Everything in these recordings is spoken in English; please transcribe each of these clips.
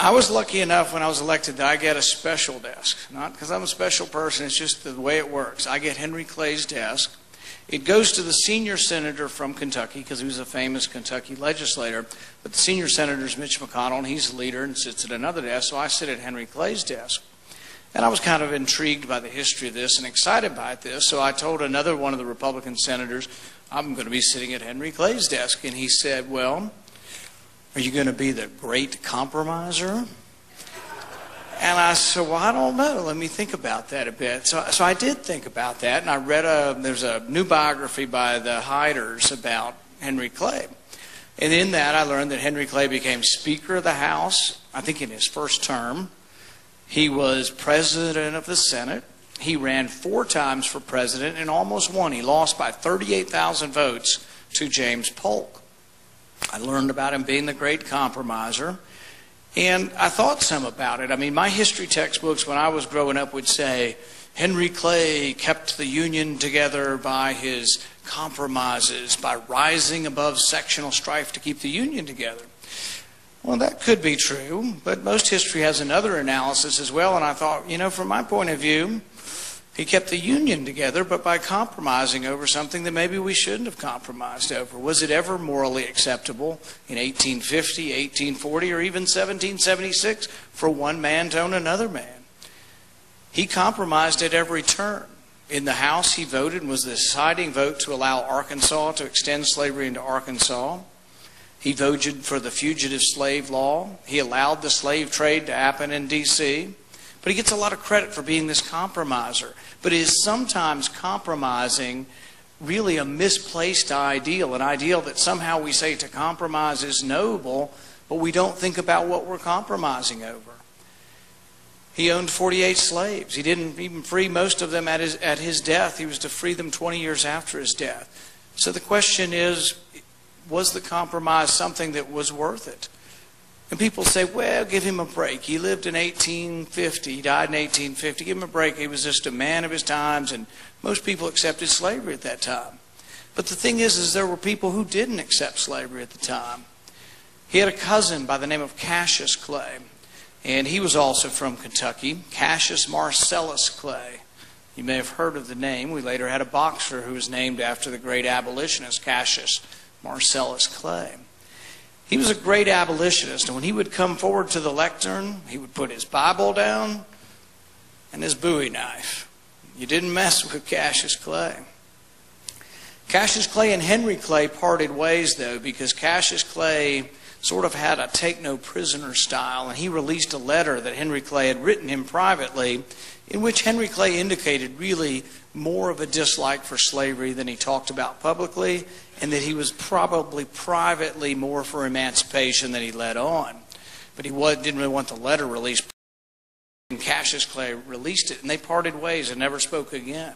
I was lucky enough when I was elected that I get a special desk. Not because I'm a special person, it's just the way it works. I get Henry Clay's desk. It goes to the senior senator from Kentucky because he was a famous Kentucky legislator. But the senior senator is Mitch McConnell, and he's the leader and sits at another desk. So I sit at Henry Clay's desk. And I was kind of intrigued by the history of this and excited by this. So I told another one of the Republican senators, I'm going to be sitting at Henry Clay's desk. And he said, well, are you going to be the great compromiser? And I said, well, I don't know. Let me think about that a bit. So I did think about that, and I read there's a new biography by the Hyders about Henry Clay. And in that, I learned that Henry Clay became Speaker of the House, I think in his first term. He was President of the Senate. He ran 4 times for president and almost won. He lost by 38,000 votes to James Polk. I learned about him being the great compromiser. And I thought some about it. I mean, my history textbooks when I was growing up would say, Henry Clay kept the Union together by his compromises, by rising above sectional strife to keep the Union together. Well, that could be true, but most history has another analysis as well. And I thought, you know, from my point of view, he kept the Union together, but by compromising over something that maybe we shouldn't have compromised over. Was it ever morally acceptable in 1850, 1840, or even 1776 for one man to own another man? He compromised at every turn. In the House, he voted and was the deciding vote to allow Arkansas to extend slavery into Arkansas. He voted for the fugitive slave law. He allowed the slave trade to happen in D.C., but he gets a lot of credit for being this compromiser. But is sometimes compromising really a misplaced ideal, an ideal that somehow we say to compromise is noble, but we don't think about what we're compromising over. He owned 48 slaves. He didn't even free most of them at his death. He was to free them 20 years after his death. So the question is, was the compromise something that was worth it? And people say, well, give him a break. He lived in 1850. He died in 1850. Give him a break. He was just a man of his times, and most people accepted slavery at that time. But the thing is there were people who didn't accept slavery at the time. He had a cousin by the name of Cassius Clay, and he was also from Kentucky, Cassius Marcellus Clay. You may have heard of the name. We later had a boxer who was named after the great abolitionist, Cassius Marcellus Clay. He was a great abolitionist, and when he would come forward to the lectern, he would put his Bible down and his Bowie knife. You didn't mess with Cassius Clay. Cassius Clay and Henry Clay parted ways, though, because Cassius Clay sort of had a take-no-prisoner style, and he released a letter that Henry Clay had written him privately, in which Henry Clay indicated really more of a dislike for slavery than he talked about publicly, and that he was probably privately more for emancipation than he let on. But he didn't really want the letter released. And Cassius Clay released it, and they parted ways and never spoke again.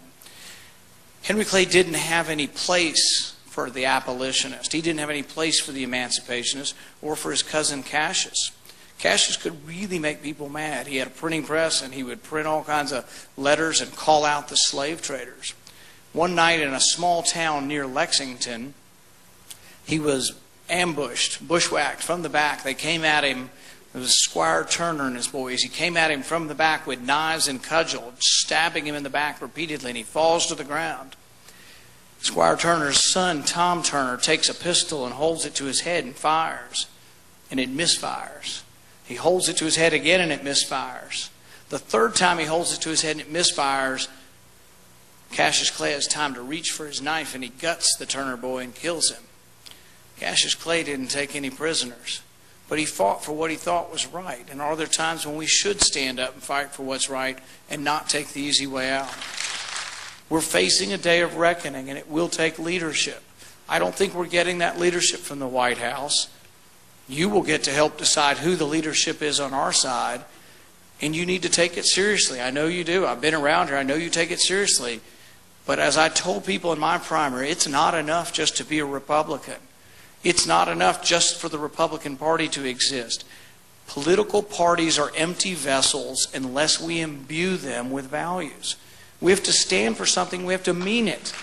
Henry Clay didn't have any place for the abolitionist. He didn't have any place for the emancipationist or for his cousin Cassius. Cassius could really make people mad. He had a printing press, and he would print all kinds of letters and call out the slave traders. One night in a small town near Lexington, he was ambushed, bushwhacked from the back. They came at him. It was Squire Turner and his boys. He came at him from the back with knives and cudgels, stabbing him in the back repeatedly, and he falls to the ground. Squire Turner's son, Tom Turner, takes a pistol and holds it to his head and fires, and it misfires. He holds it to his head again, and it misfires. The third time he holds it to his head and it misfires, Cassius Clay has time to reach for his knife, and he guts the Turner boy and kills him. Cassius Clay didn't take any prisoners, but he fought for what he thought was right. And are there times when we should stand up and fight for what's right and not take the easy way out? We're facing a day of reckoning, and it will take leadership. I don't think we're getting that leadership from the White House. You will get to help decide who the leadership is on our side, and you need to take it seriously. I know you do. I've been around here. I know you take it seriously. But as I told people in my primary, it's not enough just to be a Republican. It's not enough just for the Republican Party to exist. Political parties are empty vessels unless we imbue them with values. We have to stand for something. We have to mean it.